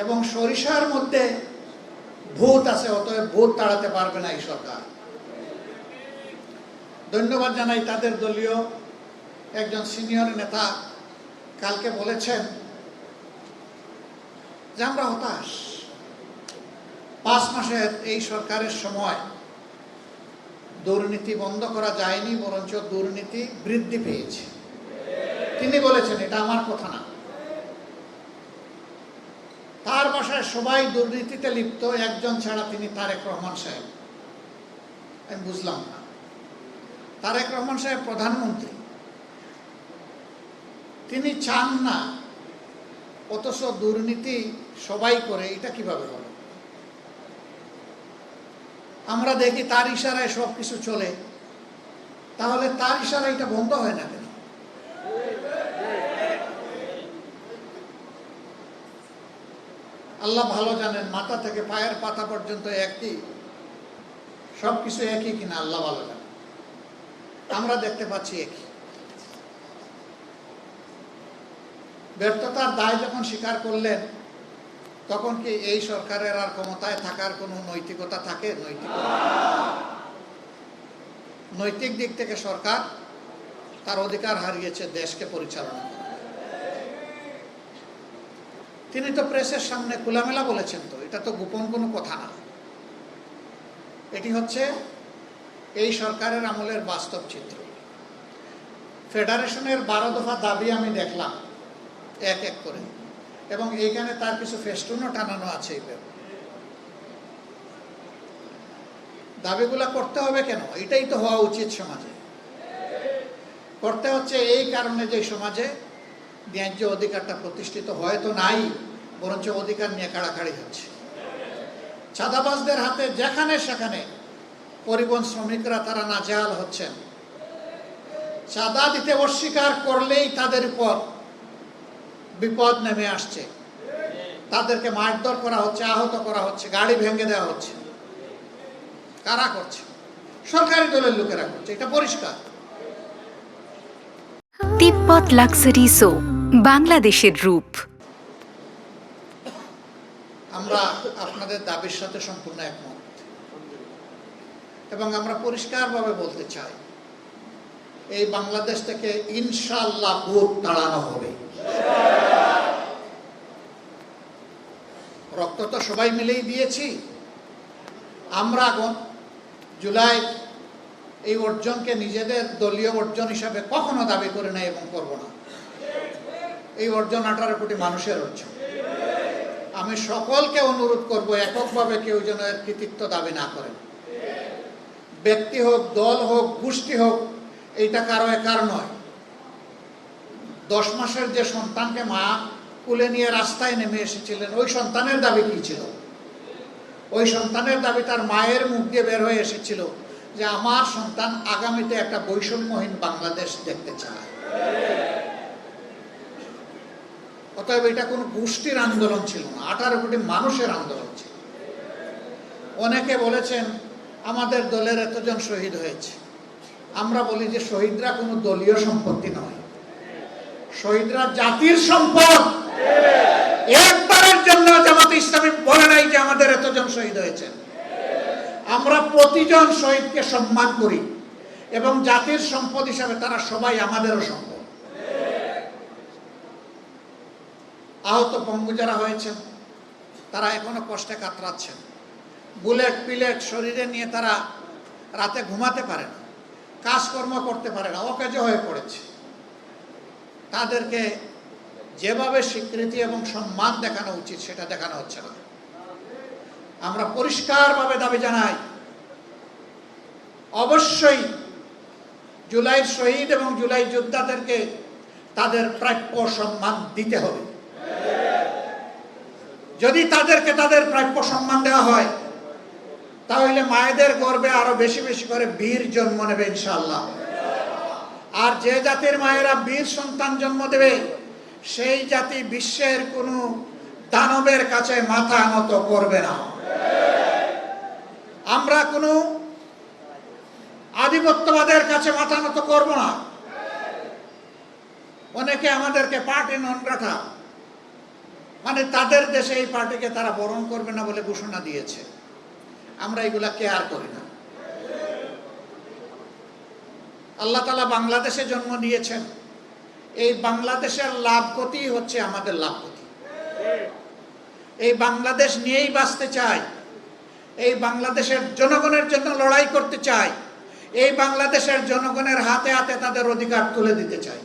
এবং সরিষার মধ্যে ভূত আছে, অতএব ভূত তাড়াতে পারবে না এই সরকার। ধন্যবাদ জানাই তাদের দলীয় একজন সিনিয়র নেতা কালকে বলেছেন যে আমরা হতাশ, 5 মাসের এই সরকারের সময় দুর্নীতি বন্ধ করা যায়নি, বরঞ্চ দুর্নীতি বৃদ্ধি পেয়েছে। তিনি বলেছেন, এটা আমার কথা না। তার বাসায় সবাই দুর্নীতিতে লিপ্ত, একজন ছাড়া, তিনি তারেক রহমান সাহেব। আমি বুঝলাম না, তারেক রহমান সাহেব প্রধানমন্ত্রী, তিনি চান না, অথচ দুর্নীতি সবাই করে, এটা কিভাবে হলো? আমরা দেখি তার ইশারায় সবকিছু চলে, তাহলে তার ইশারায় এটা বন্ধ হয় না কেন? আল্লাহ ভালো জানেন, মাথা থেকে পায়ের পাতা পর্যন্ত একই, সবকিছু একই কিনা আল্লাহ ভালো জানেন। আমরা দেখতে পাচ্ছি একই। ব্যর্থতার দায় যখন স্বীকার করলেন, তখন কি এই সরকারের আর ক্ষমতায় থাকার কোনো নৈতিকতা থাকে? নৈতিক দিক থেকে সরকার তার অধিকার হারিয়েছে দেশকে পরিচালনা করা। তিনি তো প্রেসের সামনে খোলামেলা বলেছেন, তো এটা তো গোপন কোনো কথা না। এটি হচ্ছে এই সরকারের আমলের বাস্তব চিত্র। ফেডারেশনের 12 দফা দাবি আমি দেখলাম এক এক করে, এবং এইখানে তার কিছু ফেস্টুনও টানানো আছে। দাবিগুলা করতে হবে কেন? এটাই তো হওয়া উচিত সমাজে। করতে হচ্ছে এই কারণে যে সমাজে ন্যায্য অধিকারটা প্রতিষ্ঠিত হয়তো নাই, বরঞ্চ অধিকার নিয়ে কাড়াকাড়ি হচ্ছে। চাঁদাবাজদের হাতে যেখানে সেখানে পরিবহন শ্রমিকরা তারা নাজেহাল হচ্ছেন। চাঁদা দিতে অস্বীকার করলেই তাদের উপর বিপদ নেমে আসছে, তাদেরকে মারধর করা হচ্ছে, আহত করা হচ্ছে, গাড়ি ভেঙে দেওয়া হচ্ছে। কারা করছে? সরকারি দলের লোকেরা করছে, এটা পরিষ্কার। তিব্বত লাক্সারি সো, বাংলাদেশের রূপ। আমরা আপনাদের দাবির সাথে সম্পূর্ণ একমত, এবং আমরা পরিষ্কারভাবে বলতে চাই, এই বাংলাদেশ থেকে ইনশাআল্লাহ ভূত তাড়ানো হবে। রক্ত তো সবাই মিলেই দিয়েছি। আমরা জুলাই এই অর্জনকে নিজেদের দলীয় অর্জন হিসাবে কখনো দাবি করে নাই এবং করব না। এই অর্জন 18 কোটি মানুষের অর্জন। আমি সকলকে অনুরোধ করব, এককভাবে কেউ যেন এর কৃতিত্ব দাবি না করেন। ব্যক্তি হোক, দল হোক, গোষ্ঠী হোক, এইটা কারো একার নয়। 10 মাসের যে সন্তানকে মা কুলে নিয়ে রাস্তায় নেমে এসেছিলেন, ওই সন্তানের দাবি কি ছিল? ওই সন্তানের দাবি তার মায়ের মুখ দিয়ে বের হয়ে এসেছিল যে আমার সন্তান আগামীতে একটা বৈষম্যহীন বাংলাদেশ দেখতে চায়। অতএব এটা কোনো গোষ্ঠীর আন্দোলন ছিল না, 18 কোটি মানুষের আন্দোলন ছিল। অনেকে বলেছেন আমাদের দলের এতজন শহীদ হয়েছে। আমরা বলি যে শহীদরা কোনো দলীয় সম্পত্তি নয়, শহীদরা জাতির সম্পদ। একবারের জন্য জামাতে ইসলামী বলে নাই যে আমাদের এতজন শহীদ হয়েছে। আমরা প্রতিজন শহীদকে সম্মান করি, এবং জাতির সম্পদ হিসাবে তারা সবাই আমাদেরও সম্পদ। আহত পঙ্গু যারা হয়েছেন, তারা এখনো কষ্টে কাতরাচ্ছেন। বুলেট পিলেট শরীরে নিয়ে তারা রাতে ঘুমাতে পারে না, কাজকর্ম করতে পারে না, অকেজো হয়ে পড়েছে। তাদেরকে যেভাবে স্বীকৃতি এবং সম্মান দেখানো উচিত সেটা দেখানো হচ্ছে না। আমরা পরিষ্কারভাবে দাবি জানাই, অবশ্যই জুলাই শহীদ এবং জুলাই যোদ্ধাদেরকে তাদের প্রাপ্য সম্মান দিতে হবে। যদি তাদেরকে তাদের প্রাপ্য সম্মান দেওয়া হয়, তাহলে মায়েদের গর্ভে আরো বেশি বেশি করে বীর জন্ম নেবে ইনশাআল্লাহ। আর যে জাতির মায়েরা বীর সন্তান জন্ম দেবে, সেই জাতি বিশ্বের কোনো দানবের কাছে মাথা নত করবে না। আমরা কোনো আধিপত্যবাদের কাছে মাথা নত করব না। অনেকে আমাদেরকে পার্টি নন গ্রাটা, মানে তাদের দেশে এই পার্টিকে তারা বরণ করবে না বলে ঘোষণা দিয়েছে। আমরা এগুলা কেয়ার করি না। আল্লাহ তাআলা বাংলাদেশে জন্ম দিয়েছেন, এই বাংলাদেশের লাভ ক্ষতি হচ্ছে আমাদের লাভ ক্ষতি। এই বাংলাদেশ নিয়েই বাঁচতে চাই, এই বাংলাদেশের জনগণের জন্য লড়াই করতে চাই, এই বাংলাদেশের জনগণের হাতে হাতে তাদের অধিকার তুলে দিতে চাই।